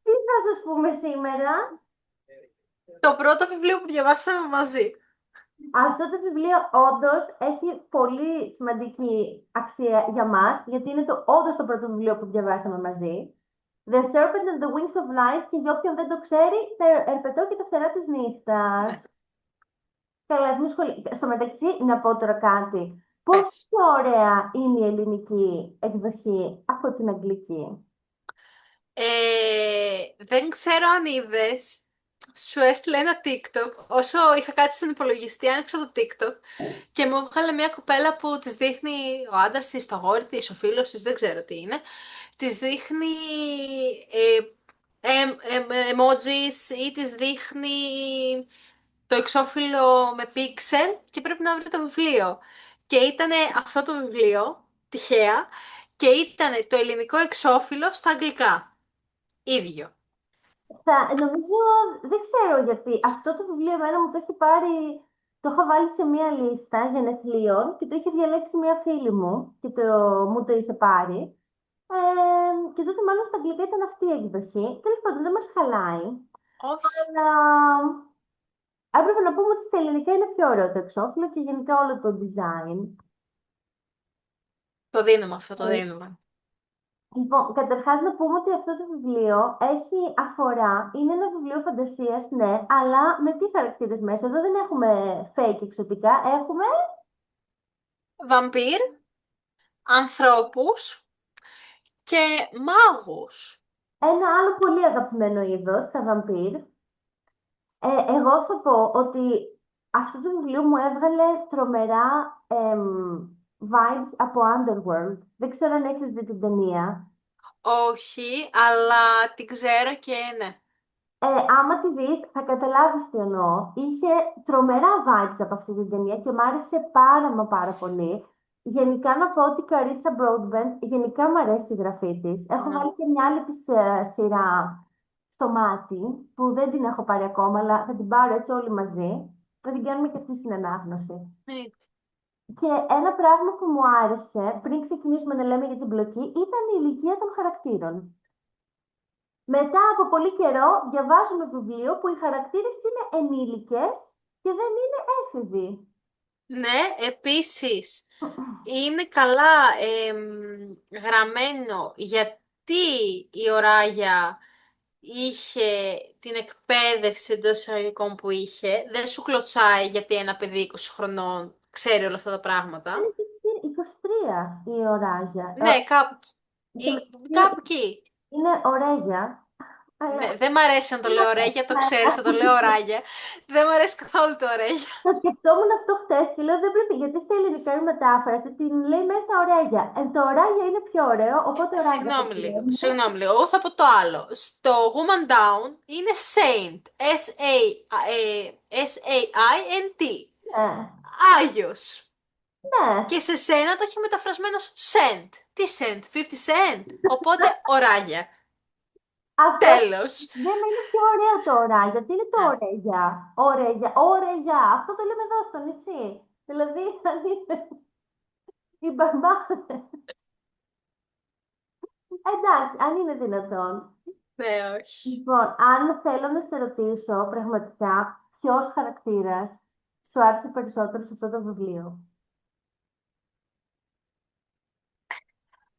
Τι θα σας πούμε σήμερα? Το πρώτο βιβλίο που διαβάσαμε μαζί. Αυτό το βιβλίο όντως έχει πολύ σημαντική αξία για μας, γιατί είναι όντως το πρώτο βιβλίο που διαβάσαμε μαζί. The Serpent and the Wings of Night, και για όποιον δεν το ξέρει, το Ερπετό και τα φτερά της νύχτας. Καλά, ας μην στο μεταξύ, να πω τώρα κάτι. Πόσο Πες. πιο ωραία είναι η ελληνική εκδοχή από την αγγλική. Δεν ξέρω αν είδες, σου έστειλε ένα TikTok. Όσο είχα κάτι στον υπολογιστή, άνοιξα το TikTok και μου έβγαλε μια κοπέλα που της δείχνει ο άντρας της, το αγόρι της, ο φίλος της, δεν ξέρω τι είναι. Της δείχνει ε, emojis ή της δείχνει το εξώφυλλο με πίξελ και πρέπει να βρει το βιβλίο. Και ήταν αυτό το βιβλίο, τυχαία, και ήταν το ελληνικό εξώφυλλο στα αγγλικά. Ίδιο. Νομίζω, δεν ξέρω γιατί, αυτό το βιβλίο εμένα μου το έχει πάρει, το είχα βάλει σε μία λίστα γενεθλίων και το είχε διαλέξει μία φίλη μου και μου το είχε πάρει. Και τότε μάλλον στα αγγλικά ήταν αυτή η εκδοχή. Τέλος πάντων, δεν μας χαλάει. Όχι. Αλλά έπρεπε να πούμε ότι στα ελληνικά είναι πιο ωραίο το εξώφυλλο και γενικά όλο το design. Το δίνουμε αυτό, το Ε, δίνουμε. Λοιπόν, καταρχάς να πούμε ότι αυτό το βιβλίο είναι ένα βιβλίο φαντασίας, ναι, αλλά με τι χαρακτήρες μέσα? Εδώ δεν έχουμε fake εξωτικά, έχουμε Βαμπύρ, ανθρώπους και μάγους. ένα άλλο πολύ αγαπημένο είδος, τα βαμπύρ. Εγώ θα πω ότι αυτό το βιβλίο μου έβγαλε τρομερά vibes από Underworld. Δεν ξέρω αν έχεις δει την ταινία. Όχι, αλλά την ξέρω και ναι. Άμα τη δεις, θα καταλάβεις τι εννοώ. Είχε τρομερά vibes από αυτή την ταινία και μου άρεσε πάρα μα πάρα πολύ. Γενικά να πω ότι η Carissa Broadbent, γενικά μου αρέσει η γραφή της. Έχω Ναι. βάλει και μια άλλη της σειρά στο μάτι, που δεν την έχω πάρει ακόμα, αλλά θα την πάρω έτσι όλοι μαζί. Θα την κάνουμε και αυτή στην ανάγνωση. Έτσι. Και ένα πράγμα που μου άρεσε, πριν ξεκινήσουμε να λέμε για την πλοκή, ήταν η ηλικία των χαρακτήρων. Μετά από πολύ καιρό διαβάζουμε βιβλίο που οι χαρακτήρες είναι ενήλικες και δεν είναι έφηβοι. Ναι, επίσης είναι καλά γραμμένο γιατί η Οράγια είχε την εκπαίδευση εντός εισαγωγικών που είχε. Δεν σου κλωτσάει γιατί ένα παιδί 20 χρονών ξέρει όλα αυτά τα πράγματα. Είναι και 23 η ωράγια. Ναι, κάπου, Στο κάπου μεταξύ εκεί. είναι ωραίγια, Ναι, αλλά δεν μ' αρέσει να το λέω ρέγια, το ξέρεις, να το λέω ράγια. Δεν μ' αρέσει καθόλου το ρέγια. το σκεφτόμουν αυτό χτες και λέω δεν πρέπει, γιατί στη ελληνικά η μετάφραση την λέει μέσα ωραίγια. Το ωραίγια είναι πιο ωραίο, οπότε ωραίγια θα Συγγνώμη τη λίγο, λέμε. συγγνώμη λίγο. Εγώ θα πω το άλλο. Στο Woman Down είναι Saint. S-A-I-N-T. Ναι, Άγιος. ναι. Και σε σένα το έχει μεταφρασμένο Cent. Τι Cent, 50 Cent. Οπότε οράγια. Αυτό Τέλος. δεν είναι πιο ωραίο τώρα, γιατί είναι το Ναι. ωραίγια. Ωραίγια, ωραίγια. Αυτό το λέμε εδώ στο νησί. Δηλαδή, θα δείτε, οι μπαμπάδες. Εντάξει, αν είναι δυνατόν. Ναι, όχι. Λοιπόν, αν θέλω να σε ρωτήσω πραγματικά ποιος χαρακτήρας σου άρεσε περισσότερο σε αυτό το βιβλίο.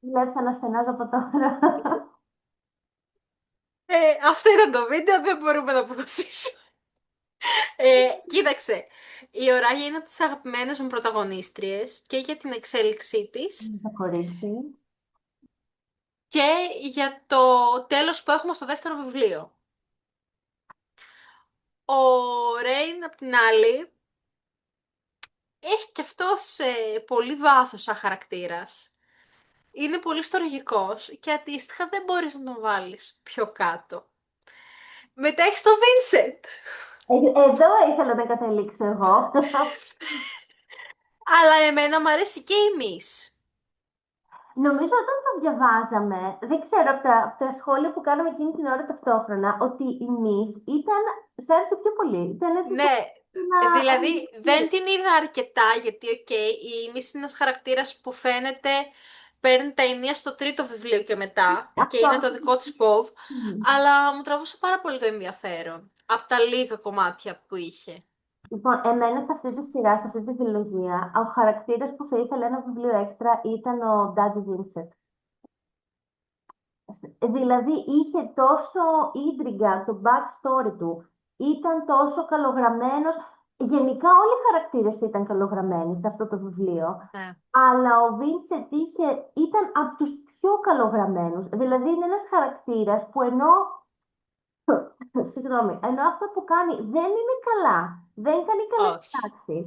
Βλέπεις αναστενάζω από τώρα. Αυτό ήταν το βίντεο, δεν μπορούμε να αποφασίσουμε. Κοίταξε, η Οράγια είναι από τις αγαπημένες μου πρωταγωνίστριες και για την εξέλιξή της Το κορίτσι. και για το τέλος που έχουμε στο δεύτερο βιβλίο. Ο Ρέιν, απ' την άλλη, έχει κι αυτός πολύ βάθος σαν χαρακτήρας. Είναι πολύ στοργικός και αντίστοιχα δεν μπορείς να τον βάλεις πιο κάτω. Μετά έχεις τον Βίνσεντ. Εδώ ήθελα να καταλήξω εγώ. Αλλά εμένα μου αρέσει και η Μις. Νομίζω όταν το διαβάζαμε, δεν ξέρω από τα σχόλια που κάναμε εκείνη την ώρα ταυτόχρονα, ότι η Μης ήταν, σ' άρεσε πιο πολύ. Ήταν έτσι σαν Ναι, να δηλαδή δεν αντιληφθεί. την είδα αρκετά γιατί, οκ, η Μις είναι ένας χαρακτήρας που φαίνεται παίρνει τα ενία στο τρίτο βιβλίο και μετά και Αυτό. είναι το δικό της POV, Μμμ. αλλά μου τραβούσε πάρα πολύ το ενδιαφέρον από τα λίγα κομμάτια που είχε. Λοιπόν, εμένα σε αυτή τη σειρά, σε αυτή τη τριλογία, ο χαρακτήρας που θα ήθελα ένα βιβλίο έξτρα ήταν ο Daddy Vincent. Δηλαδή είχε τόσο ίντριγκα το backstory του, ήταν τόσο καλογραμμένος. Γενικά όλοι οι χαρακτήρες ήταν καλογραμμένοι σε αυτό το βιβλίο. Ναι. Αλλά ο Βίνσεντ ήταν από τους πιο καλογραμμένους. Δηλαδή είναι ένας χαρακτήρας που συγγνώμη, ενώ αυτό που κάνει δεν είναι καλά, δεν κάνει καλές Όχι. πράξεις,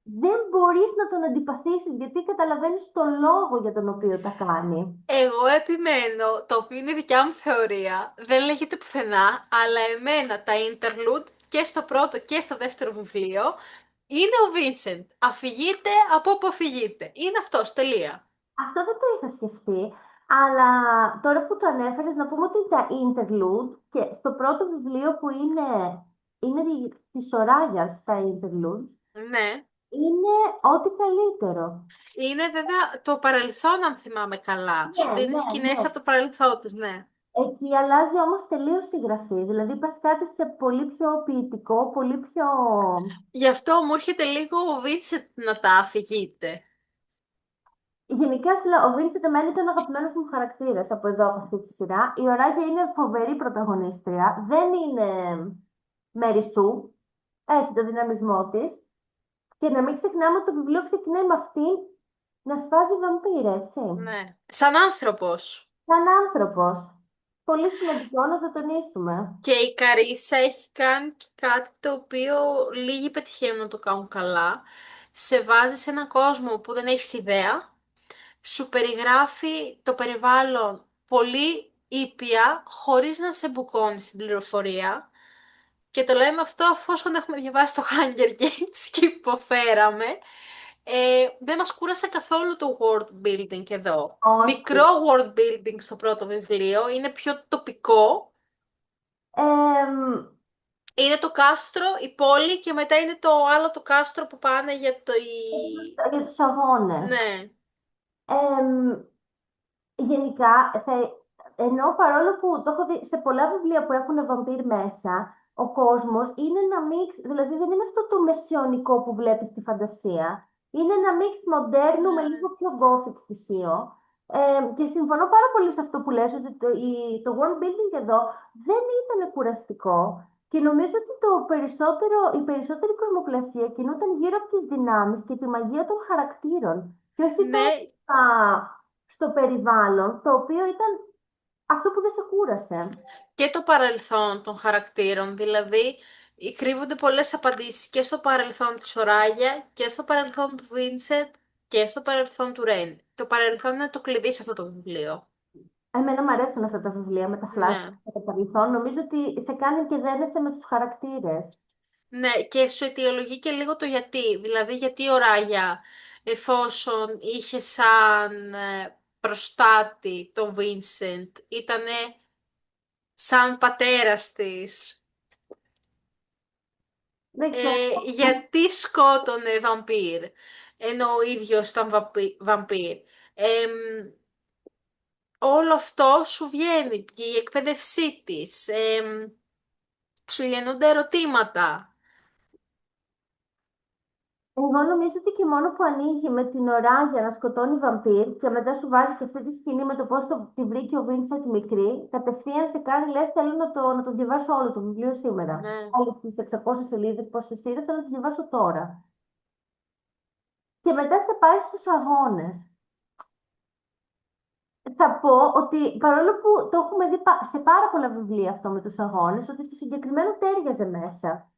δεν μπορείς να τον αντιπαθήσεις γιατί καταλαβαίνεις το λόγο για τον οποίο τα κάνει. Εγώ επιμένω, το οποίο είναι δικιά μου θεωρία, δεν λέγεται πουθενά, αλλά εμένα τα interlude και στο πρώτο και στο δεύτερο βιβλίο είναι ο Vincent. Αφηγείται από όπου αφηγείται. Είναι αυτός, τελεία. Αυτό δεν το είχα σκεφτεί, αλλά τώρα που το ανέφερες, να πούμε ότι τα interlude και στο πρώτο βιβλίο που είναι της Σοράγιας τα interludes, Ναι. είναι ό,τι καλύτερο. Είναι βέβαια το παρελθόν, αν θυμάμαι καλά. Ναι, Σου δίνει ναι, σκηνές ναι. από το παρελθόν της, ναι. Εκεί αλλάζει όμως τελείως η γραφή. Δηλαδή πας κάτι σε πολύ πιο ποιητικό, πολύ πιο... Γι' αυτό μου έρχεται λίγο ο Vincent να τα αφηγείται. Γενικά, σου λέω, ο Βίνσεντ εμένα ήταν ο αγαπημένος μου χαρακτήρας από εδώ, από αυτή τη σειρά. Η Οράγια είναι φοβερή πρωταγωνίστρια. Δεν είναι Μέρι Σου. Έχει το δυναμισμό της. Και να μην ξεχνάμε ότι το βιβλίο ξεκινάει με αυτήν να σφάζει βαμπύρ, έτσι. Ναι. Σαν άνθρωπος. Σαν άνθρωπος. Πολύ σημαντικό να το τονίσουμε. Και η Καρίσα έχει κάνει και κάτι το οποίο λίγοι πετυχαίνουν να το κάνουν καλά. Σε βάζει σε έναν κόσμο που δεν έχεις ιδέα, σου περιγράφει το περιβάλλον πολύ ήπια, χωρίς να σε μπουκώνει στην πληροφορία. Και το λέμε αυτό αφού έχουμε διαβάσει το Hunger Games και υποφέραμε. Δεν μας κούρασε καθόλου το world building εδώ. Όχι. Μικρό world building στο πρώτο βιβλίο, είναι πιο τοπικό. Εμ, Είναι το κάστρο, η πόλη και μετά είναι το άλλο το κάστρο που πάνε για το... για τους αγώνες. Ναι, Εμ, Γενικά, ενώ παρόλο που το έχω δει σε πολλά βιβλία που έχουν βαμπύρ μέσα, ο κόσμος είναι ένα μίξ, δηλαδή δεν είναι αυτό το μεσαιωνικό που βλέπεις στη φαντασία. Είναι ένα μίξ μοντέρνου με ναι, λίγο πιο gothic στοιχείο. Και συμφωνώ πάρα πολύ σε αυτό που λες, ότι το world building εδώ δεν ήταν κουραστικό. Και νομίζω ότι η περισσότερη κοσμοπλασία κινούταν γύρω από τις δυνάμεις και τη μαγεία των χαρακτήρων. Και όχι τόσο ναι. στο περιβάλλον, το οποίο ήταν αυτό που δεν σε κούρασε. Και το παρελθόν των χαρακτήρων, δηλαδή κρύβονται πολλές απαντήσεις και στο παρελθόν της Οράγια και στο παρελθόν του Βίνσεντ και στο παρελθόν του Ρέιν. Το παρελθόν είναι το κλειδί σε αυτό το βιβλίο. Εμένα μου αρέσουν αυτά τα βιβλία με τα flashbacks Ναι. και το παρελθόν. Νομίζω ότι σε κάνει και δένεσαι με τους χαρακτήρες. Ναι, και σου αιτιολογεί και λίγο το γιατί. Δηλαδή, γιατί η Οράγια, εφόσον είχε σαν προστάτη το Βίνσεντ, ήτανε σαν πατέρας της. Δεν ξέρω. Γιατί σκότωνε βαμπύρ, ενώ ο ίδιος ήταν βαμπύρ. Όλο αυτό σου βγαίνει και η εκπαίδευσή της. Σου γεννούνται ερωτήματα. Εγώ νομίζω ότι και μόνο που ανοίγει με την ωρά για να σκοτώνει βαμπύρ και μετά σου βάζει και αυτή τη σκηνή με το πώς τη βρήκε ο Βίνσεντ μικρή, κατευθείαν σε κάνει, λες, θέλω να το διαβάσω όλο το βιβλίο σήμερα. Ναι. Όλες τις 600 σελίδες, πόσες είναι, θέλω να τις διαβάσω τώρα. Και μετά σε πάει στους αγώνες. Θα πω ότι παρόλο που το έχουμε δει σε πάρα πολλά βιβλία αυτό με τους αγώνες, ότι στο συγκεκριμένο τέριαζε μέσα.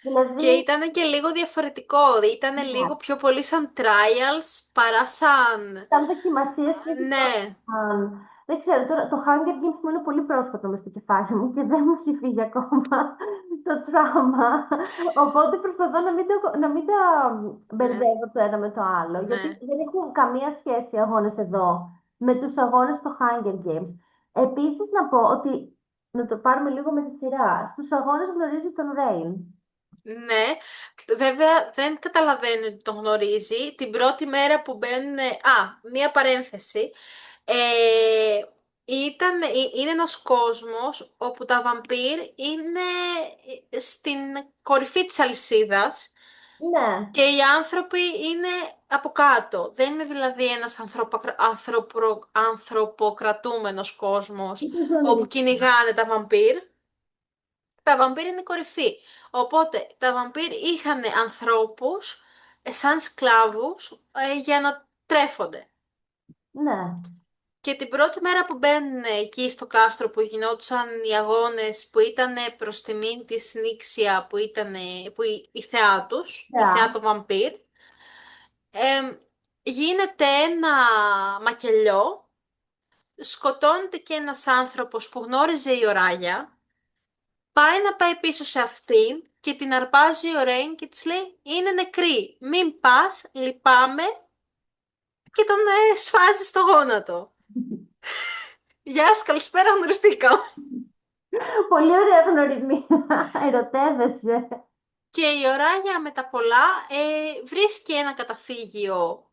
Και Δηλαδή, ήταν και λίγο διαφορετικό. Ήταν ναι, λίγο πιο πολύ σαν trials παρά σαν... σαν δοκιμασίες και Ναι, δεν ξέρω, τώρα το Hunger Games μου είναι πολύ πρόσφατο μες στο κεφάλι μου και δεν μου έχει φύγει ακόμα το τραύμα. Οπότε προσπαθώ να μην τα ναι, μπερδεύω το ένα με το άλλο, γιατί ναι. δεν έχουν καμία σχέση οι αγώνες εδώ με τους αγώνες στο Hunger Games. Επίσης να πω ότι, να το πάρουμε λίγο με τη σειρά, στους αγώνες γνωρίζει τον Rain. Ναι, βέβαια δεν καταλαβαίνει ότι τον γνωρίζει. Την πρώτη μέρα που μπαίνουν... μία παρένθεση. Ε, είναι ένας κόσμος όπου τα βαμπύρ είναι στην κορυφή της αλυσίδας Ναι, και οι άνθρωποι είναι από κάτω. Δεν είναι δηλαδή ένας ανθρωποκρατούμενος κόσμος ήταν ζώνη όπου ρίσκου. κυνηγάνε τα βαμπύρ. Τα βαμπύρ είναι κορυφή. Οπότε τα βαμπύρ είχαν ανθρώπους σαν σκλάβους για να τρέφονται. Ναι, Και την πρώτη μέρα που μπαίνουν εκεί στο κάστρο που γινόντουσαν οι αγώνες που ήταν προς τιμήν της Νίξια που ήταν η θεά τους, η θεά θεά. των βαμπύρ, γίνεται ένα μακελιό, σκοτώνεται και ένας άνθρωπος που γνώριζε η Οράγια, πάει να πάει πίσω σε αυτήν και την αρπάζει ο Ρέιν και της λέει «Είναι νεκρή, μην πας, λυπάμαι» και τον σφάζει στο γόνατο. Γεια σας, καλησπέρα, γνωριστήκαμε. Πολύ ωραία γνωριμία. Ερωτεύεσαι. Και η Οράγια με τα πολλά βρίσκει ένα καταφύγιο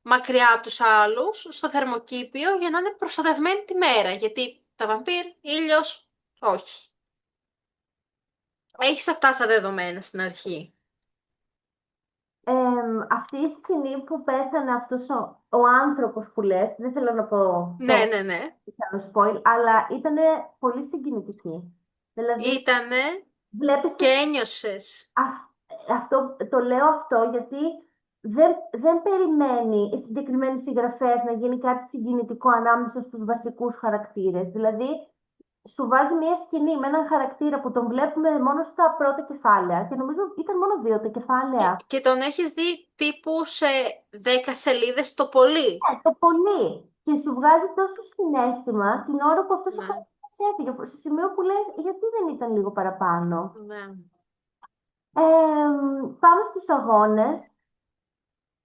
μακριά από τους άλλους, στο θερμοκήπιο, για να είναι προστατευμένη τη μέρα. Γιατί τα βαμπύρ, ήλιος, όχι. Έχεις αυτά σαν δεδομένα στην αρχή. Αυτή η σκηνή που πέθανε αυτός ο άνθρωπος που λες, δεν θέλω να πω Ναι, το ναι, ναι. πιθανό spoil, αλλά ήταν πολύ συγκινητική. Δηλαδή, Ήτανε βλέπεις και ένιωσες. το λέω αυτό γιατί δεν περιμένει οι συγκεκριμένοι συγγραφέας να γίνει κάτι συγκινητικό ανάμεσα στους βασικούς χαρακτήρες. Δηλαδή, σου βάζει μια σκηνή με έναν χαρακτήρα που τον βλέπουμε μόνο στα πρώτα κεφάλαια και νομίζω ήταν μόνο δύο τα κεφάλαια. Και τον έχεις δει τύπου σε 10 σελίδες το πολύ. Το πολύ. Και σου βγάζει τόσο συναίσθημα την ώρα που αυτός ο Ναι, χαρακτήρας έφυγε. Σε σημείο που λες, γιατί δεν ήταν λίγο παραπάνω. ναι. Πάμε στους αγώνες.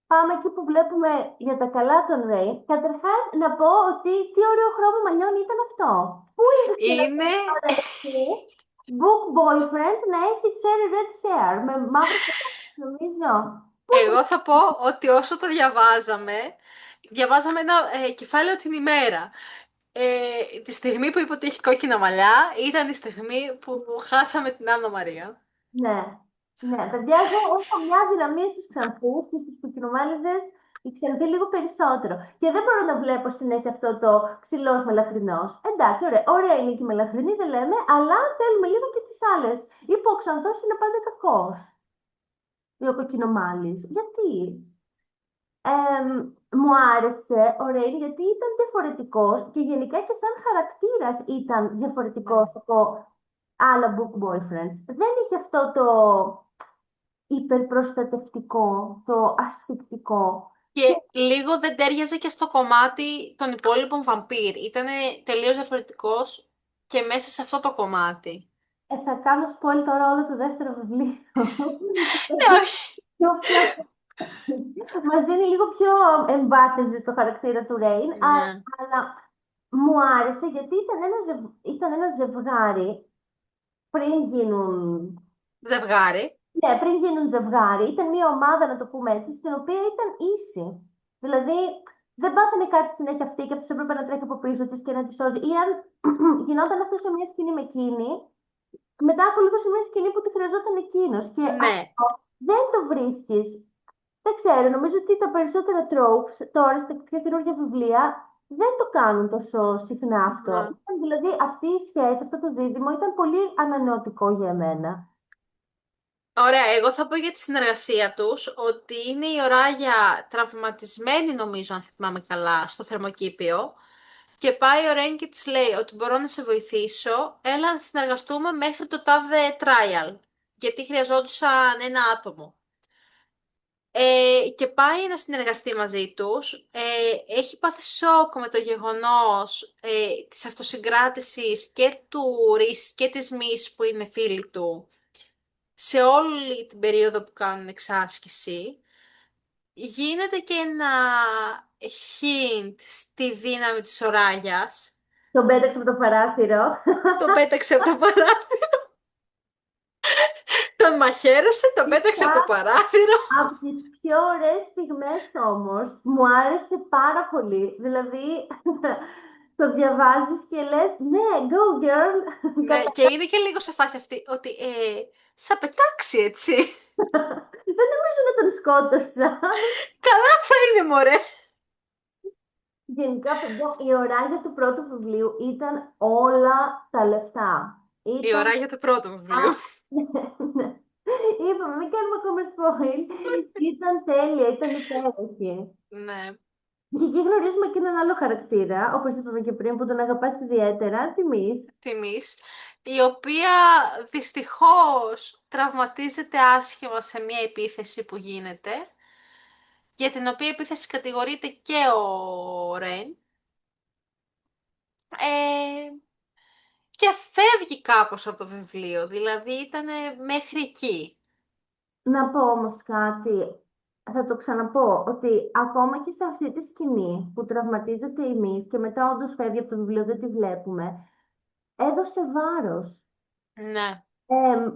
Πάμε εκεί που βλέπουμε για τα καλά των Ρέιν. Καταρχάς, να πω ότι τι ωραίο χρώμα μαλλιών ήταν αυτό. Πού είδες και ένα Είναι... τέτοιο ωραίο book boyfriend να έχει cherry red hair με μαύρο φωτάκι, νομίζω. Πού το... Εγώ θα πω ότι όσο το διαβάζαμε ένα κεφάλαιο την ημέρα. Τη στιγμή που είπε ότι έχει κόκκινα μαλλιά ήταν η στιγμή που χάσαμε την Άννα Μαρία. Ναι, ναι. Παιδιά, εγώ έχω μια αδυναμία στους ξανθούς και στους πικρομάλιδες η ξανθή λίγο περισσότερο. Και δεν μπορώ να βλέπω συνέχεια αυτό το ξυλός μελαχρινός. Εντάξει, ωραία, ωραία είναι και η μελαχρινή, δεν λέμε, αλλά θέλουμε λίγο και τις άλλες. Είπε ο ξανθός είναι πάντα κακός. Ή ο κοκκινομάλης. Γιατί? Μου άρεσε ο Ρέιν γιατί ήταν διαφορετικός και γενικά και σαν χαρακτήρας ήταν διαφορετικός Ναι. από άλλα book boyfriends. Δεν είχε αυτό το υπερπροστατευτικό, το ασφικτικό. Και Και λίγο δεν τέριαζε και στο κομμάτι των υπόλοιπων βαμπύρ. Ήταν τελείως διαφορετικός και μέσα σε αυτό το κομμάτι. θα κάνω spoil τώρα όλο το δεύτερο βιβλίο. Ναι, όχι. Μας δίνει λίγο πιο εμβάθυνση στο χαρακτήρα του Ρέιν, Ναι. αλλά μου άρεσε γιατί ήταν ένα ζευγάρι πριν γίνουν. Ζευγάρι. Ναι, πριν γίνουν ζευγάρι, ήταν μια ομάδα, να το πούμε έτσι, στην οποία ήταν ίση. Δηλαδή, δεν πάθαινε κάτι συνέχεια αυτή και αυτό έπρεπε να τρέχει από πίσω τη και να τη σώζει. Ή αν γινόταν αυτό σε μια σκηνή με εκείνη, μετά ακολουθούσε μια σκηνή που τη χρειαζόταν εκείνο. Και Ναι. αυτό δεν το βρίσκει. Δεν ξέρω, νομίζω ότι τα περισσότερα tropes τώρα στα πιο καινούργια βιβλία δεν το κάνουν τόσο συχνά αυτό. Ναι. Δηλαδή, αυτή η σχέση, αυτό το δίδυμο ήταν πολύ ανανεωτικό για μένα. Ωραία, εγώ θα πω για τη συνεργασία τους ότι είναι η Οράγια τραυματισμένη νομίζω αν θυμάμαι καλά στο θερμοκήπιο και πάει ο Ρέιν και της λέει ότι μπορώ να σε βοηθήσω, έλα να συνεργαστούμε μέχρι το τάδε trial γιατί χρειαζόντουσαν ένα άτομο. Και πάει να συνεργαστεί μαζί τους. Έχει πάθει σοκ με το γεγονός της αυτοσυγκράτησης και του Ρίς και της Μης που είναι φίλοι του σε όλη την περίοδο που κάνουν εξάσκηση. Γίνεται και ένα hint στη δύναμη της Οράγιας. Τον πέταξε από το παράθυρο. Το πέταξε από το παράθυρο. Τον μαχαίρωσε, τον πέταξε από το παράθυρο. Από τις πιο ωραίες στιγμές όμως, μου άρεσε πάρα πολύ. Δηλαδή, το διαβάζεις και λες, ναι, go girl. Ναι, και είναι και λίγο σε φάση αυτή ότι θα πετάξει έτσι. Δεν νομίζω να τον σκότωσα. Καλά θα είναι, μωρέ. Γενικά, παιδιά, η ωράγια του πρώτου βιβλίου ήταν όλα τα λεφτά. Η Ήταν... ωράγια του πρώτου Α, βιβλίου. ναι. Είπαμε, μην κάνουμε ακόμα spoil. Ήταν τέλεια, ήταν υπέροχη. Ναι. Και εκεί γνωρίζουμε και έναν άλλο χαρακτήρα, όπως είπαμε και πριν, που τον αγαπάς ιδιαίτερα, τη Μης. Τιμής, η οποία δυστυχώς τραυματίζεται άσχημα σε μια επίθεση που γίνεται, για την οποία επίθεση κατηγορείται και ο Ρεν. Ε, και φεύγει κάπως από το βιβλίο, δηλαδή ήταν μέχρι εκεί. Να πω όμως κάτι, θα το ξαναπώ, ότι ακόμα και σε αυτή τη σκηνή που τραυματίζεται η Μης και μετά όντως φεύγει από το βιβλίο, δεν τη βλέπουμε, έδωσε βάρος. Ναι.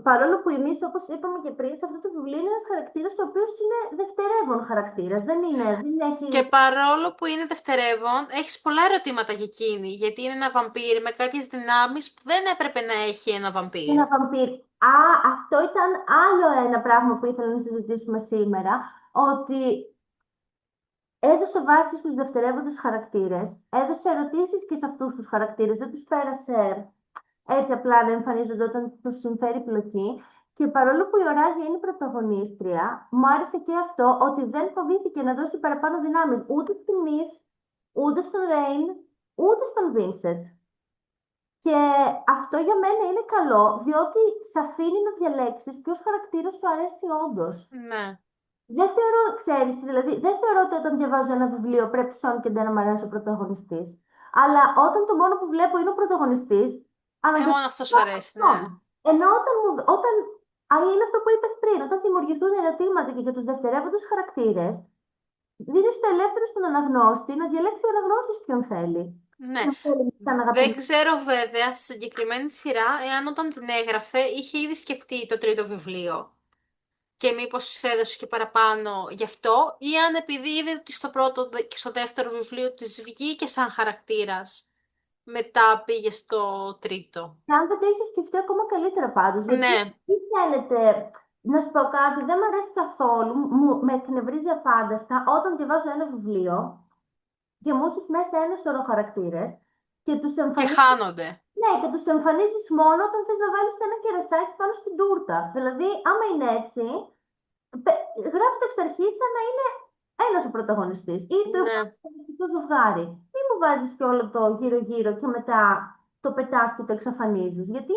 Παρόλο που εμείς, όπως είπαμε και πριν, σε αυτό το βιβλίο είναι ένας χαρακτήρας ο οποίος είναι δευτερεύον χαρακτήρας. Δεν έχει Και παρόλο που είναι δευτερεύον, έχεις πολλά ερωτήματα για εκείνη, γιατί είναι ένα βαμπύρ με κάποιες δυνάμεις που δεν έπρεπε να έχει ένα βαμπύρ. ένα βαμπύρ. Αυτό ήταν άλλο ένα πράγμα που ήθελα να συζητήσουμε σήμερα, ότι έδωσε βάση στους δευτερεύοντες χαρακτήρες, έδωσε ερωτήσεις και σε αυτούς τους χαρακτήρες, δεν τους πέρασε έτσι απλά να εμφανίζονται όταν τους συμφέρει πλοκή. Και παρόλο που η Οράγια είναι η πρωταγωνίστρια, μου άρεσε και αυτό ότι δεν φοβήθηκε να δώσει παραπάνω δυνάμεις ούτε στη Μης, ούτε στον Ρέιν, ούτε στον Βίνσετ. Και αυτό για μένα είναι καλό, διότι σε αφήνει να διαλέξεις ποιος χαρακτήρας σου αρέσει όντως. Ναι. Δεν θεωρώ, ξέρεις, δηλαδή, δεν θεωρώ ότι όταν διαβάζω ένα βιβλίο πρέπει σόν και να μου αρέσει ο πρωταγωνιστής. Αλλά όταν το μόνο που βλέπω είναι ο πρωταγωνιστής, Μόνο αναγκαστικά αυτός αρέσει, αυτόν. ναι. Ενώ όταν είναι αυτό που είπες πριν, όταν δημιουργηθούν ερωτήματα και για τους δευτερεύοντες χαρακτήρες, δίνεις το ελεύθερο στον αναγνώστη να διαλέξει ο αναγνώστης ποιον θέλει. Ναι. Ποιον θέλει σαν Δεν αγαπημένο. ξέρω βέβαια στη συγκεκριμένη σειρά εάν όταν την έγραφε είχε ήδη σκεφτεί το τρίτο βιβλίο και μήπως έδωσε και παραπάνω γι' αυτό, ή αν επειδή είδε ότι στο πρώτο και στο δεύτερο βιβλίο της βγήκε σαν χαρακτήρας, μετά πήγε στο τρίτο. Και αν δεν το είχε σκεφτεί ακόμα καλύτερα πάντως, γιατί Ναι, τι φαίνεται, να σου πω κάτι, δεν μου αρέσει καθόλου, με εκνευρίζει αφάνταστα όταν διαβάζω ένα βιβλίο και μου έχεις μέσα ένα σωρό χαρακτήρες και τους και εμφανίζεις, χάνονται. ναι, και τους εμφανίζεις μόνο όταν θες να βάλεις ένα κερασάκι πάνω στην τούρτα. Δηλαδή, άμα είναι έτσι, γράφει το εξ αρχής σαν να είναι ένας ο πρωταγωνιστής ή το Ναι. πρωταγωνιστικό ζευγάρι. Μην μου βάζεις και όλο το γύρω-γύρω και μετά το πετάς και το εξαφανίζεις, γιατί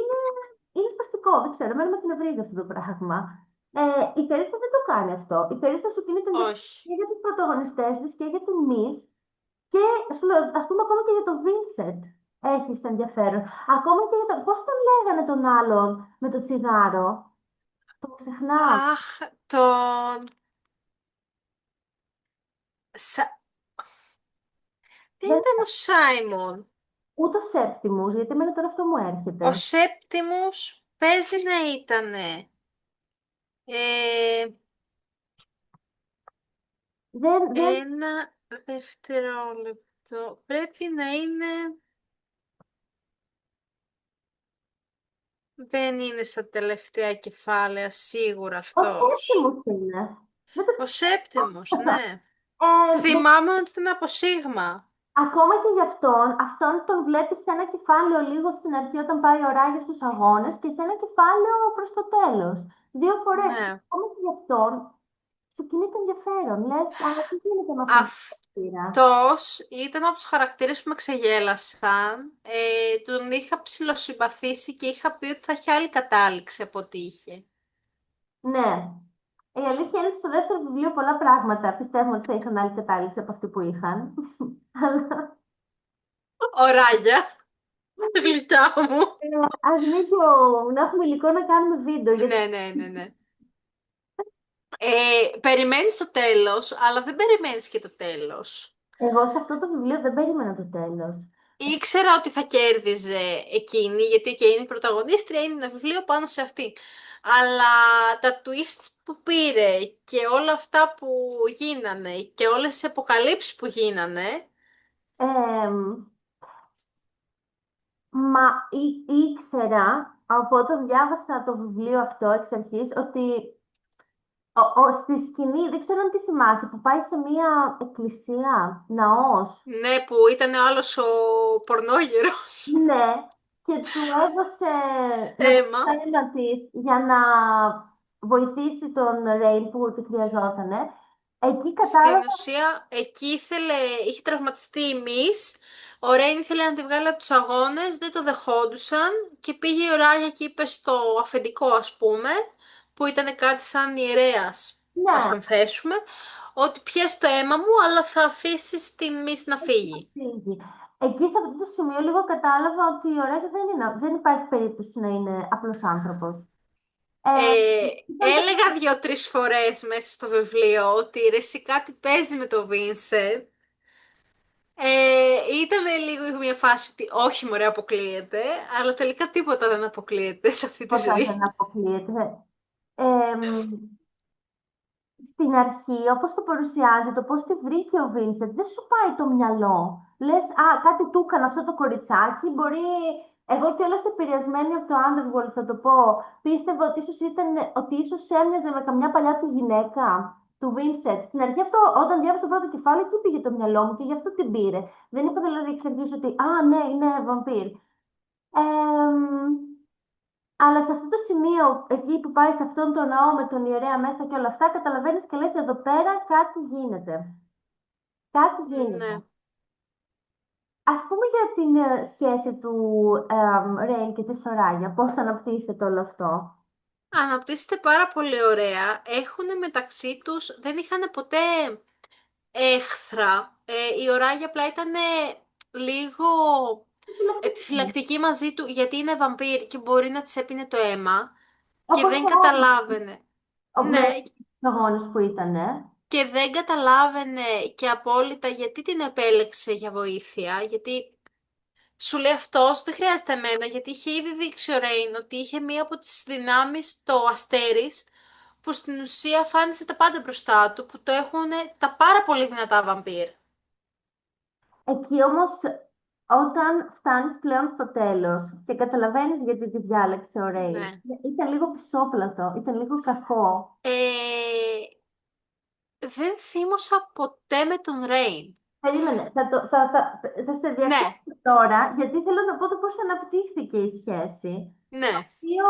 είναι σπαστικό, δεν ξέρω, εμένα με εκνευρίζει αυτό το πράγμα. Η Καρίστα δεν το κάνει αυτό. Η Καρίστα σου κινείται Όχι. και για τους πρωταγωνιστές της και για την Μης και σου λέω, ας πούμε ακόμα και για το Vincent έχει ενδιαφέρον. Ακόμα και για το, πώς τον λέγανε τον άλλον με το τσιγάρο. Το ξεχνάω. Αχ, τον... Δεν Δεν, ήταν ο Σάιμον. ούτε ο Σέπτιμους, γιατί εμένα τώρα αυτό μου Ο έρχεται. Σέπτιμους παίζει να ήτανε. Ε, Δεν, ένα δευτερόλεπτο. Πρέπει να είναι... Δεν είναι στα τελευταία κεφάλαια σίγουρα ο αυτός. Σέπτιμους είναι. Δεν το Ο Σέπτιμος, ναι. ξέρω. Θυμάμαι ότι ήταν από Σίγμα. Ακόμα και για αυτόν τον βλέπεις σε ένα κεφάλαιο λίγο στην αρχή όταν πάει ο Ράγιος στους αγώνες και σε ένα κεφάλαιο προς το τέλος. Δύο φορές. Ναι. Ακόμα και για αυτόν σου κινείται ενδιαφέρον. Λες, αλλά τι γίνεται με αυτόν τον χαρακτήρα. Αυτός ήταν από τους χαρακτήρες που με ξεγέλασαν. Τον είχα ψιλοσυμπαθήσει και είχα πει ότι θα έχει άλλη κατάληξη από ό,τι είχε. Ναι. Η αλήθεια είναι ότι στο δεύτερο βιβλίο πολλά πράγματα πιστεύουμε ότι θα είχαν άλλη κατάληξη από αυτή που είχαν. Αλλά Ωράγια, γλυκιά μου. ας μην το... να έχουμε υλικό να κάνουμε βίντεο. Γιατί Ναι, ναι, ναι, ναι. Περιμένεις το τέλος, αλλά δεν περιμένεις και το τέλος. εγώ σε αυτό το βιβλίο δεν περίμενα το τέλος. Ήξερα ότι θα κέρδιζε εκείνη, γιατί και είναι η πρωταγωνίστρια, είναι ένα βιβλίο πάνω σε αυτή. Αλλά τα twists που πήρε και όλα αυτά που γίνανε και όλες οι αποκαλύψεις που γίνανε, Εμ, μα ήξερα από όταν διάβασα το βιβλίο αυτό εξ αρχής ότι στη σκηνή, δεν ξέρω αν τη θυμάσαι, που πάει σε μία εκκλησία, ναός. ναι, που ήταν ο άλλος ο πορνόγερος, Ναι, και του έδωσε να πει αίμα. το αίμα της για να βοηθήσει τον Ρέιν που τη χρειαζότανε. Εκεί Στην κατάλαβα, ουσία, εκεί είχε τραυματιστεί η Μις, ο Ρέιν ήθελε να τη βγάλει από τους αγώνες, δεν το δεχόντουσαν και πήγε η Οράγια και είπε στο αφεντικό, ας πούμε, που ήταν κάτι σαν ιερέας, ας ναι, τον θέσουμε, ότι πιες το αίμα μου, αλλά θα αφήσεις τη Μις να φύγει. φύγει. Εκεί σε αυτό το σημείο λίγο κατάλαβα ότι η Ωράγια δεν υπάρχει περίπτωση να είναι απλός άνθρωπος. Ε, Ε, ήταν έλεγα 2-3 φορές μέσα στο βιβλίο ότι ρε εσύ κάτι παίζει με το Βίνσεντ. Ήταν λίγο μια φάση ότι όχι μωρέ αποκλείεται, αλλά τελικά τίποτα δεν αποκλείεται σε αυτή τη τίποτα ζωή. δεν αποκλείεται. Ε, Στην αρχή, όπως το παρουσιάζει, το πώς τη βρήκε ο Βίνσεντ, δεν σου πάει το μυαλό. Λες, α, κάτι του έκανε αυτό το κοριτσάκι, μπορεί... Εγώ κιόλας επηρεασμένη από το Underworld θα το πω, πίστευα ότι ίσως έμοιαζε με καμιά παλιά του γυναίκα, του Βίνσεντ. Στην αρχή αυτό, όταν διάβασα το πρώτο κεφάλαιο, εκεί πήγε το μυαλό μου και γι' αυτό την πήρε. Δεν είπα δηλαδή εξ αρχής ότι, α, ναι, είναι βαμπύρ. Αλλά σε αυτό το σημείο, εκεί που πάει σε αυτόν τον ναό με τον ιερέα μέσα και όλα αυτά, καταλαβαίνεις και λες εδώ πέρα κάτι γίνεται. Κάτι Ναι. γίνεται. Ας πούμε για την σχέση του Ρέιν και της Σοράγια, πώς αναπτύσσεται όλο αυτό. Αναπτύσσεται πάρα πολύ ωραία. Έχουν μεταξύ τους, δεν είχαν ποτέ έχθρα. Η Οράγια απλά ήταν λίγο επιφυλακτική μαζί του γιατί είναι βαμπύρ και μπορεί να της έπινε το αίμα και Όπως δεν και καταλάβαινε. με Ναι, τους αγώνες που ήταν. και δεν καταλάβαινε και απόλυτα γιατί την επέλεξε για βοήθεια, γιατί σου λέει αυτός δεν χρειάζεται εμένα, γιατί είχε ήδη δείξει ο Ρέιν ότι είχε μία από τις δυνάμεις το Αστέρις, που στην ουσία φάνησε τα πάντα μπροστά του, που το έχουν τα πάρα πολύ δυνατά βαμπύρ. Εκεί όμως, όταν φτάνεις πλέον στο τέλος και καταλαβαίνεις γιατί τη διάλεξε ο Ρέιν, Ναι. ήταν λίγο πισόπλατο, ήταν λίγο κακό. Ε, δεν θύμωσα ποτέ με τον Ρέιν. Περίμενε, θα σε Ναι, διακόψω τώρα, γιατί θέλω να πω το πώς αναπτύχθηκε η σχέση. Το ναι, οποίο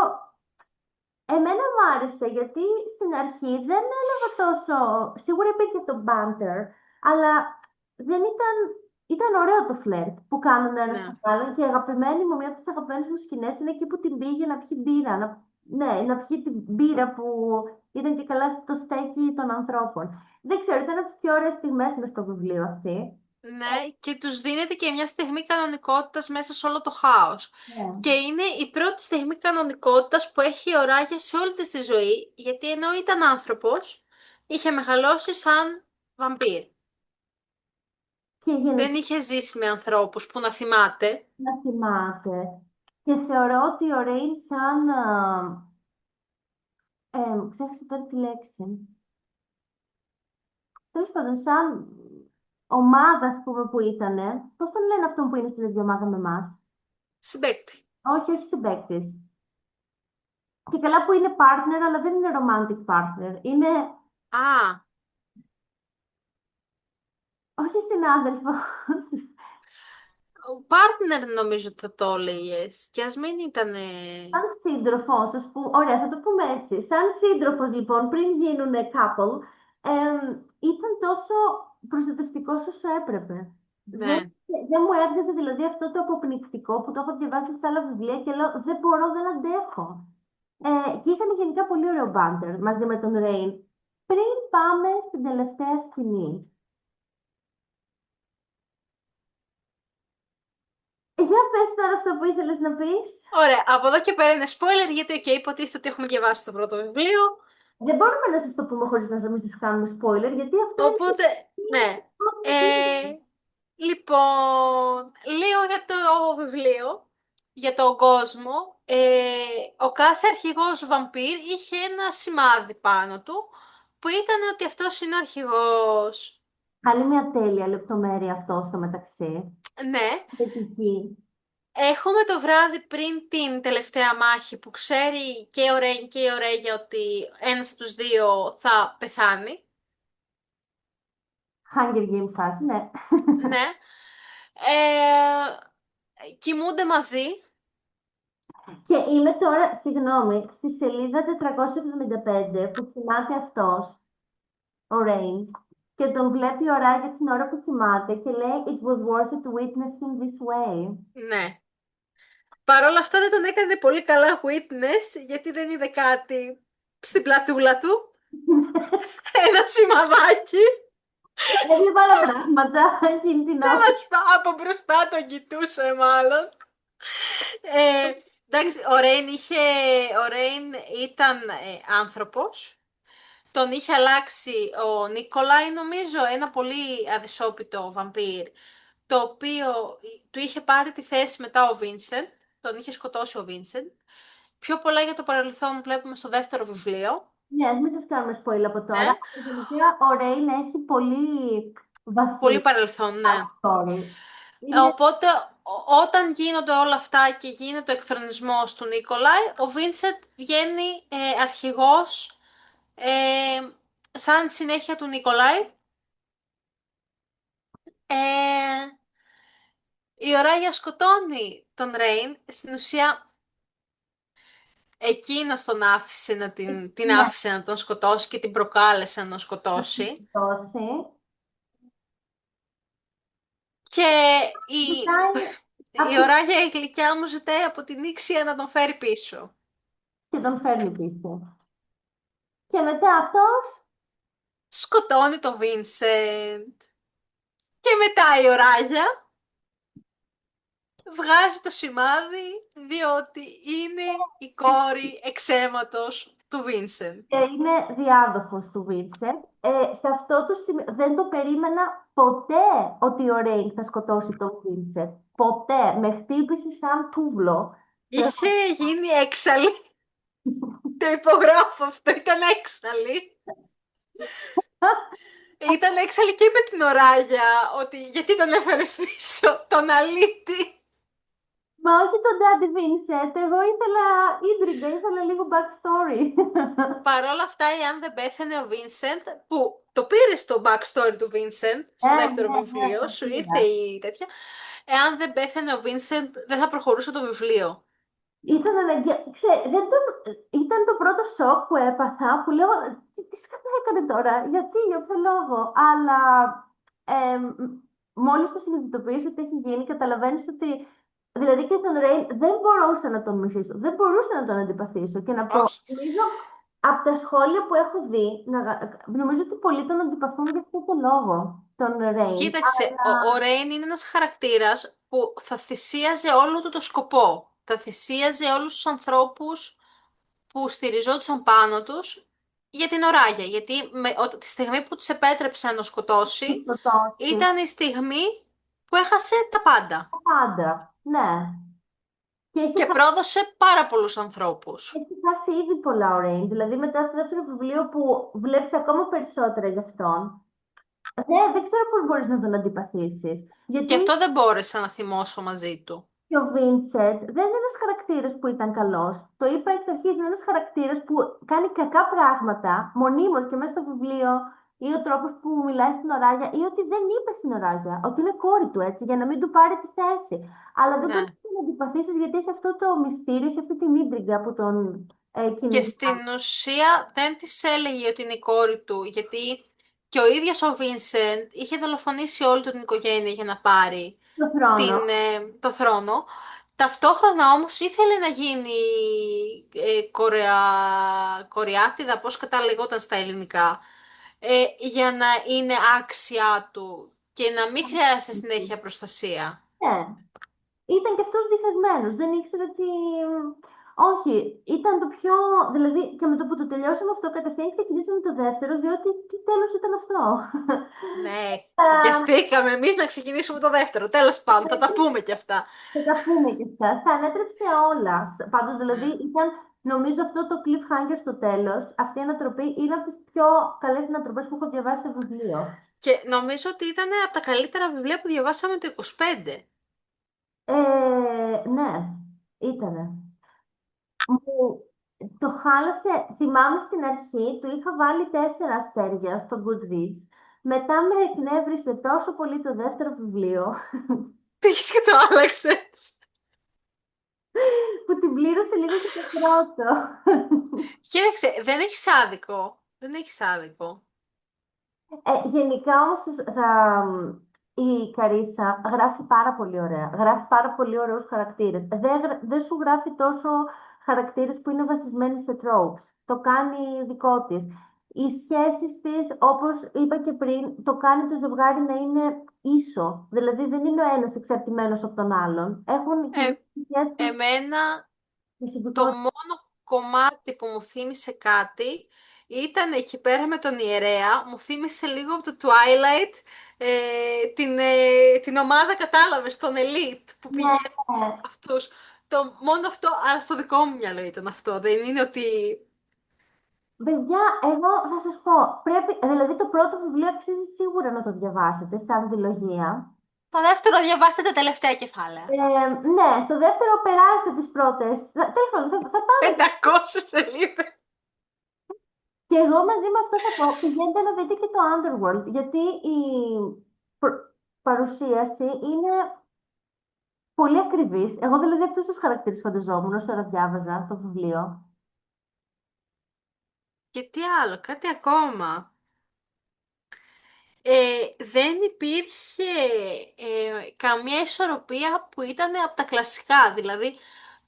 εμένα μου άρεσε, γιατί στην αρχή δεν έλαβα τόσο... Σίγουρα υπήρχε το banter, αλλά δεν ήταν... Ήταν ωραίο το φλερτ που κάνουν ένα ναι. στον άλλον και η αγαπημένη μου, μία από τις αγαπημένες μου σκηνές είναι εκεί που την πήγε να πιει μπύρα. Ναι, να πιει την μπύρα που ήταν και καλά στο στέκι των ανθρώπων. Δεν ξέρω, ήταν από τις πιο ωραίες στιγμές μες στο βιβλίο αυτή. Ναι, και τους δίνεται και μια στιγμή κανονικότητας μέσα σε όλο το χάος. Ναι. Και είναι η πρώτη στιγμή κανονικότητας που έχει η Οράγια σε όλη της τη ζωή, γιατί ενώ ήταν άνθρωπος, είχε μεγαλώσει σαν βαμπύρ. Και Δεν γενικά είχε ζήσει με ανθρώπους που να θυμάται. να θυμάται. Και θεωρώ ότι ο Ρέιν σαν... ξέχασα τώρα τη λέξη. Τέλος πάντων, σαν ομάδα, ας πούμε, που ήτανε. Πώς τον λένε αυτόν που είναι στην ίδια ομάδα με εμάς. Συμπαίκτη. Όχι, όχι συμπαίκτης. Και καλά που είναι partner, αλλά δεν είναι romantic partner. Είναι, Α, όχι συνάδελφος. ο partner νομίζω ότι θα το έλεγες. Και ας μην ήταν... Σαν σύντροφο, α πούμε, ωραία, θα το πούμε έτσι. Σαν σύντροφο, λοιπόν, πριν γίνουν couple, ήταν τόσο προστατευτικό όσο έπρεπε. Δεν, Ναι. δεν μου έβγαζε δηλαδή αυτό το αποπνικτικό που το έχω διαβάσει σε άλλα βιβλία και λέω δεν μπορώ, δεν αντέχω. Και είχαν γενικά πολύ ωραίο μπάντερ μαζί με τον Ρέιν. Πριν πάμε στην τελευταία σκηνή. Για πες τώρα αυτό που ήθελες να πεις. Ωραία, από εδώ και πέρα είναι spoiler, γιατί υποτίθεται ότι έχουμε διαβάσει το πρώτο βιβλίο. Δεν μπορούμε να σας το πούμε χωρίς να μην σας κάνουμε spoiler, γιατί αυτό είναι... Οπότε, ναι. Ε, λοιπόν, λίγο για το βιβλίο. για τον κόσμο, ο κάθε αρχηγός βαμπύρ είχε ένα σημάδι πάνω του, που ήταν ότι αυτός είναι ο αρχηγός. Άλλη μια τέλεια λεπτομέρεια αυτό στο μεταξύ. Ναι, Θετική. έχουμε το βράδυ πριν την τελευταία μάχη που ξέρει και ο Ρέιν και η Ορέγια ότι ένας από τους δύο θα πεθάνει. Hunger Games φάση, ναι. Ναι. Κοιμούνται μαζί. Και είμαι τώρα, συγγνώμη, στη σελίδα 475 που κοιμάται αυτός, ο Ρέιν, και τον βλέπει ο Ράγια την ώρα που κοιμάται και λέει «It was worth it to witness him this way». Ναι. Παρ' όλα αυτά δεν τον έκανε πολύ καλά witness, γιατί δεν είδε κάτι στην πλατούλα του. Ένα σημαδάκι. Έβλεπα άλλα πράγματα εκείνη την ώρα. Τέλος πάντων, από μπροστά τον κοιτούσε μάλλον. Εντάξει, ο Ρέιν ήταν άνθρωπος. Τον είχε αλλάξει ο Νικολάη, νομίζω, ένα πολύ αδυσόπιτο βαμπύρ, το οποίο του είχε πάρει τη θέση μετά ο Βίνσεντ, τον είχε σκοτώσει ο Βίνσεντ. Πιο πολλά για το παρελθόν βλέπουμε στο δεύτερο βιβλίο. Ναι, ας μην σας κάνουμε spoil από τώρα. Ναι. Αλλά γενικά ο Ρέιν έχει πολύ Πολύ βαθύ παρελθόν, ναι. story. Είναι Οπότε, όταν γίνονται όλα αυτά και γίνεται ο εκθρονισμός του Νίκολαη, ο Βίνσεντ βγαίνει αρχηγός σαν συνέχεια του Νικολάη. Ε, η Οράγια σκοτώνει τον Ρέιν. Στην ουσία, εκείνος τον άφησε την ναι, άφησε να τον σκοτώσει και την προκάλεσε να τον σκοτώσει. τόση. Και η, Ζητάει η Οράγια η γλυκιά μου ζητάει από την Ίξια να τον φέρει πίσω. και τον φέρνει πίσω. Και μετά αυτός, Σκοτώνει τον Βίνσεντ. Και μετά η Οράγια βγάζει το σημάδι, διότι είναι η κόρη εξαίματος του Βίνσεντ. είναι διάδοχος του Βίνσεντ. Σε αυτό το σημείο δεν το περίμενα ποτέ ότι ο Ρέιν θα σκοτώσει τον Βίνσεντ. Ποτέ. Με χτύπησε σαν τούβλο. Είχε γίνει έξαλλη. Το υπογράφω αυτό, ήταν έξαλλη. Ήταν έξαλλη και είπε την Οράγια ότι γιατί τον έφερες πίσω, τον αλήτη. Μα όχι τον Daddy Vincent, εγώ ήθελα ίντριγκα, ήθελα λίγο backstory. Παρ' όλα αυτά, εάν δεν πέθανε ο Βίνσεντ, που το πήρε στο backstory του Βίνσεντ, στο δεύτερο Ναι, βιβλίο, το σου ήρθε πήρα. η τέτοια, εάν δεν πέθανε ο Βίνσεντ, δεν θα προχωρούσε το βιβλίο. Ήταν αναγκαίο. Ήταν το πρώτο σοκ που έπαθα, που λέω, τι σκατά έκανε τώρα, γιατί, για ποιο λόγο. Αλλά μόλις το συνειδητοποιήσω ότι έχει γίνει, καταλαβαίνεις ότι, δηλαδή και τον Ρέιν δεν μπορούσα να τον μισήσω, δεν μπορούσα να τον αντιπαθήσω. Και να πω, Όχι. νομίζω, από τα σχόλια που έχω δει, νομίζω ότι πολλοί τον αντιπαθούν για αυτό το λόγο, τον Ρέιν. Κοίταξε, ο Ρέιν είναι ένας χαρακτήρας που θα θυσίαζε όλο του το σκοπό. Θα θυσίαζε όλους τους ανθρώπους που στηριζόντουσαν πάνω τους για την Οράγια. Γιατί τη στιγμή που τους επέτρεψε να τον σκοτώσει, Το τόση. ήταν η στιγμή που έχασε τα πάντα. Πάντα. Ναι. Και Και πρόδωσε πάρα πολλούς ανθρώπους. έχει χάσει ήδη πολλά ο Ρέιν. Δηλαδή, μετά στο δεύτερο βιβλίο που βλέπεις ακόμα περισσότερα γι' αυτόν, δεν ξέρω πώς μπορείς να τον αντιπαθήσεις. Και Γιατί αυτό δεν μπόρεσα να θυμώσω μαζί του. και ο Βίνσεντ δεν είναι ένας χαρακτήρας που ήταν καλός. Το είπα εξ αρχής, είναι ένας χαρακτήρας που κάνει κακά πράγματα, μονίμως και μέσα στο βιβλίο, ή ο τρόπος που μιλάει στην Οράγια, ή ότι δεν είπε στην Οράγια, ότι είναι κόρη του, έτσι, για να μην του πάρει τη θέση. Αλλά δεν Ναι. μπορείς να τον αντιπαθήσεις γιατί έχει αυτό το μυστήριο, έχει αυτή την ίντριγκα που τον Και κυνηγά. στην ουσία δεν της έλεγε ότι είναι η κόρη του, γιατί και ο ίδιος ο Βίνσεντ είχε δολοφονήσει όλη του την οικογένεια για να πάρει Το χρόνο. το θρόνο. Ταυτόχρονα όμως ήθελε να γίνει κορεάτιδα, πώς καταλεγόταν στα ελληνικά, για να είναι άξια του και να μην χρειάζεται συνέχεια προστασία. Ναι. Ήταν και αυτός διχασμένος. Δεν ήξερε τι... Όχι, ήταν το πιο. Δηλαδή, και με το που το τελειώσαμε αυτό, κατευθείαν ξεκινήσαμε το δεύτερο, διότι τι τέλος ήταν αυτό. Ναι, Θα βιαστήκαμε εμείς να ξεκινήσουμε το δεύτερο. Τέλος πάντων, θα τα πούμε κι αυτά. θα τα πούμε και αυτά. Στα ανέτρεψε όλα. Πάντως, δηλαδή, Mm. ήταν, νομίζω, αυτό το cliffhanger στο τέλος. Αυτή η ανατροπή είναι από τις πιο καλές ανατροπές που έχω διαβάσει σε βιβλίο. Και νομίζω ότι ήταν από τα καλύτερα βιβλία που διαβάσαμε το 25. Ναι, ήτανε. Μου το χάλασε, θυμάμαι στην αρχή, του είχα βάλει 4 αστέρια στο Goodreads. Μετά με εκνεύρισε τόσο πολύ το δεύτερο βιβλίο, Πήγες και το άλλαξες. που την πλήρωσε λίγο και το πρώτο. Κοίταξε, δεν έχεις άδικο. Δεν έχεις άδικο. Γενικά όμως η Καρίσα γράφει πάρα πολύ ωραία. Γράφει πάρα πολύ ωραίους χαρακτήρες. Δεν σου γράφει τόσο χαρακτήρες που είναι βασισμένοι σε tropes. Το κάνει δικό της. Οι σχέσεις της, όπως είπα και πριν, το κάνει το ζευγάρι να είναι ίσο. Δηλαδή δεν είναι ο ένας εξαρτημένος από τον άλλον. Έχουν και οι Ε, δύο σχέσεις τους εμένα το προσωπικότητα. μόνο κομμάτι που μου θύμισε κάτι ήταν εκεί πέρα με τον ιερέα. Μου θύμισε λίγο από το Twilight, την ομάδα, κατάλαβες, τον Elite που Ναι, πηγαίνουν αυτούς. Το μόνο αυτό, αλλά στο δικό μου μυαλό ήταν αυτό. Δεν είναι ότι παιδιά, εγώ θα σας πω, δηλαδή το πρώτο βιβλίο αξίζει σίγουρα να το διαβάσετε σαν διλογία. το δεύτερο διαβάστε τα τελευταία κεφάλαια. Ναι, στο δεύτερο περάστε τις πρώτες. Τέλος πάντων, θα πάμε. 500 σελίδες. Και εγώ μαζί με αυτό θα πω, πηγαίνετε να δείτε και το Underworld, γιατί η παρουσίαση είναι πολύ ακριβής. Εγώ δηλαδή αυτούς τους χαρακτήρες φανταζόμουν όσο τώρα διάβαζα το βιβλίο. Και τι άλλο, κάτι ακόμα. Δεν υπήρχε καμία ισορροπία που ήταν από τα κλασικά, δηλαδή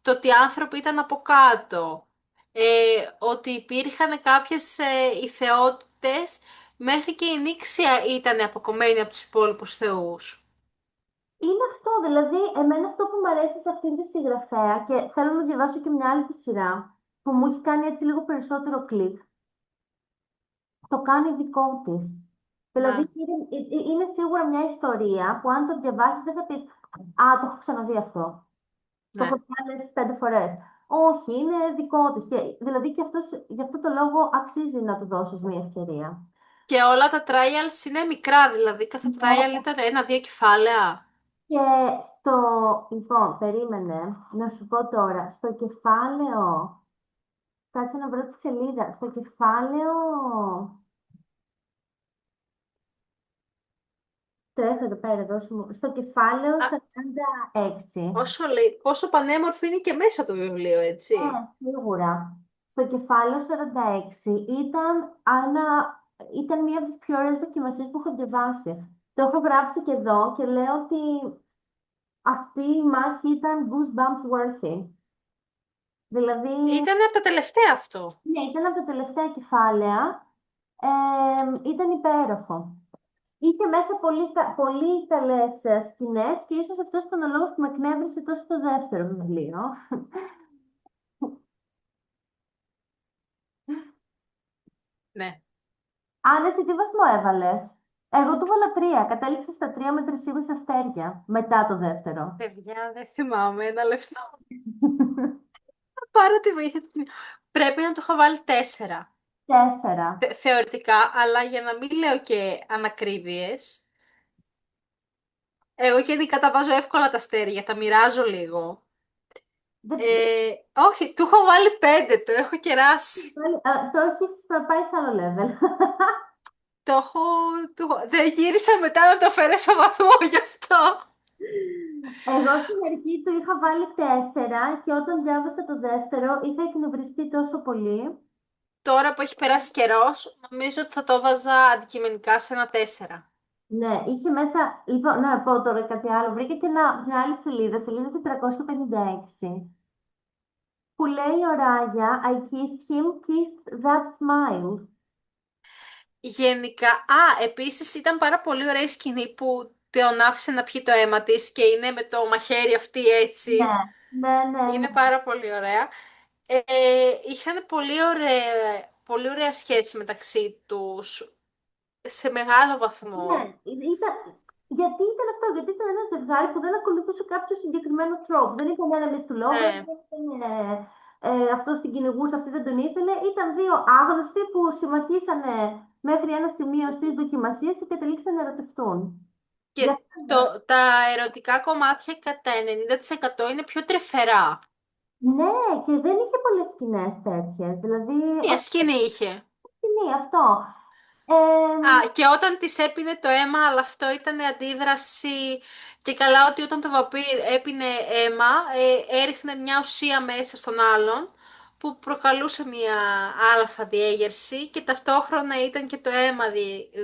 το ότι οι άνθρωποι ήταν από κάτω, ότι υπήρχαν κάποιες ηθεότητες, μέχρι και η Νήξια ήταν αποκομμένη από τους υπόλοιπους θεούς. Είναι αυτό, δηλαδή, εμένα αυτό που μου αρέσει σε αυτήν τη συγγραφέα και θέλω να διαβάσω και μια άλλη τη σειρά που μου έχει κάνει έτσι λίγο περισσότερο κλικ. Το κάνει δικό της. Δηλαδή Ναι. είναι σίγουρα μια ιστορία που αν το διαβάσεις δεν θα πεις «Α, το έχω ξαναδεί αυτό. Το έχω Ναι. δει άλλες 5 φορές». Όχι, είναι δικό της. Και, δηλαδή και αυτός, γι' αυτό το λόγο αξίζει να του δώσεις μια ευκαιρία. Και όλα τα trials είναι μικρά, δηλαδή κάθε trial Ναι. ήταν ένα-δύο κεφάλαια. Και λοιπόν, περίμενε να σου πω τώρα, στο κεφάλαιο, κάτσε να βρω τη σελίδα, στο κεφάλαιο, το έχω εδώ πέρα, δώσ' μου, στο κεφάλαιο Α, 46. πόσο πανέμορφο είναι και μέσα το βιβλίο, έτσι. Σίγουρα. Στο κεφάλαιο 46 ήταν μία από τις πιο ωραίες δοκιμασίες που έχω διαβάσει. Το έχω γράψει και εδώ και λέω ότι αυτή η μάχη ήταν goosebumps worthy. Δηλαδή, Ήταν από τα τελευταία αυτό. ναι, ήταν από τα τελευταία κεφάλαια. Ήταν υπέροχο. Είχε μέσα πολύ καλές σκηνές και ίσως αυτός ήταν ο λόγος που με εκνεύρισε τόσο το δεύτερο βιβλίο. Ναι. Αν εσύ τι βαθμό έβαλες? Εγώ του βάλα 3. Κατέληξα στα 3 με 3,5 αστέρια μετά το δεύτερο. Παιδιά, δεν θυμάμαι, ένα λεπτό. Πάρω τη βοήθεια του. Πρέπει να το έχω βάλει 4. 4. Θεωρητικά, αλλά για να μην λέω και ανακρίβειες, εγώ γενικά τα βάζω εύκολα τα αστέρια, τα μοιράζω λίγο. Όχι, του έχω βάλει 5, το έχω κεράσει. Το έχεις πάει σε άλλο level. Το έχω, δεν γύρισα μετά να το αφαιρέσω βαθμό γι' αυτό. Εγώ στην αρχή του είχα βάλει 4 και όταν διάβασα το δεύτερο είχα εκνευριστεί τόσο πολύ. Τώρα που έχει περάσει καιρός, νομίζω ότι θα το βάζα αντικειμενικά σε ένα 4. Ναι, είχε μέσα. Λοιπόν, να πω τώρα κάτι άλλο. Βρήκα και μια άλλη σελίδα, σελίδα 456, που λέει ο Ράγια I kissed him, kissed that smile. Γενικά, επίσης ήταν πάρα πολύ ωραία η σκηνή που τον άφησε να πιει το αίμα της και είναι με το μαχαίρι αυτή Ναι, έτσι. ναι, ναι, Είναι ναι. πάρα πολύ ωραία. Είχαν πολύ ωραία σχέση μεταξύ τους σε μεγάλο Ναι, βαθμό. ήταν, γιατί ήταν αυτό, γιατί ήταν ένα ζευγάρι που δεν ακολουθούσε κάποιο συγκεκριμένο τρόπο. Δεν ήταν ένα μες του λόγου, Ναι. δεν ήταν αυτό την κυνηγούσε, αυτή δεν τον ήθελε. Ήταν δύο άγνωστοι που συμμαχήσανε μέχρι ένα σημείο στις δοκιμασίες και καταλήξαν να ερωτευτούν. Γι' Και αυτό, τα ερωτικά κομμάτια κατά 90% είναι πιο τρυφερά. ναι, και δεν είχε πολλές σκηνές τέτοιες. Δηλαδή, Μία όχι σκηνή είχε. σκηνή, αυτό. Ε, Α, και όταν της έπινε το αίμα, αλλά αυτό ήταν αντίδραση και καλά ότι όταν το βαμπύρ έπινε αίμα, έριχνε μια ουσία μέσα στον άλλον που προκαλούσε μια άλφα διέγερση και ταυτόχρονα ήταν και το αίμα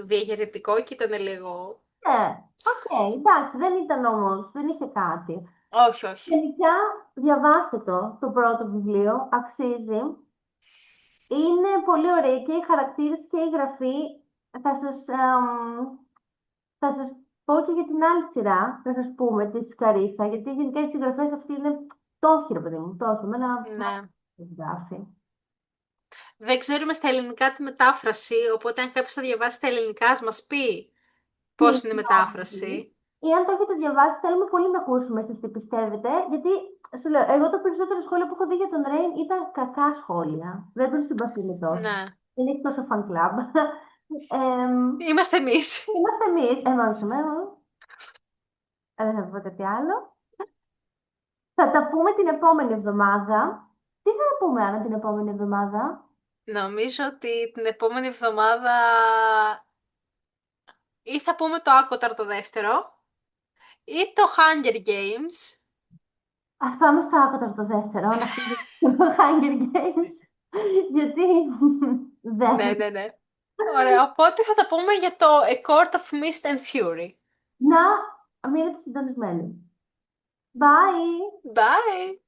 διαγερετικό και ήταν λίγο... ναι, οκ, εντάξει, δεν ήταν όμως, δεν είχε κάτι. Όχι, όχι. Γενικά, διαβάστε το πρώτο βιβλίο, αξίζει. Είναι πολύ ωραία και οι χαρακτήρες και η γραφή. Θα σας, θα σας πω και για την άλλη σειρά, θα σας πούμε, τη Καρίσα, γιατί γενικά οι συγγραφές αυτοί είναι το ρε παιδί μου, το όχι, εμένα Ναι. μου γράφει. Δεν ξέρουμε στα ελληνικά τη μετάφραση, οπότε αν κάποιος θα διαβάσει τα ελληνικά, ας μας πει Τι πώς είναι η νιώθει, μετάφραση. ή αν το έχετε διαβάσει, θέλουμε πολύ να ακούσουμε εσείς τι πιστεύετε, γιατί σου λέω, εγώ το περισσότερο σχόλιο που έχω δει για τον Ρέιν ήταν κακά σχόλια. Δεν τον συμπαθούμε τόσο. Ναι. Δεν έχει τόσο fan club. Είμαστε εμείς. Είμαστε εμείς, εμάς, δεν θα πω κάτι άλλο. Θα τα πούμε την επόμενη εβδομάδα. Τι θα πούμε, Άννα, την επόμενη εβδομάδα? Νομίζω ότι την επόμενη εβδομάδα ή θα πούμε το Άκοταρ το δεύτερο ή το Hunger Games. Ας πάμε στο άκουτο το δεύτερο, να φύγει το Hunger Games. Γιατί Ναι, δεν. ναι, ναι. Ωραία, οπότε θα τα πούμε για το A Court of Mist and Fury. Να μείνετε συντονισμένοι. Bye! Bye!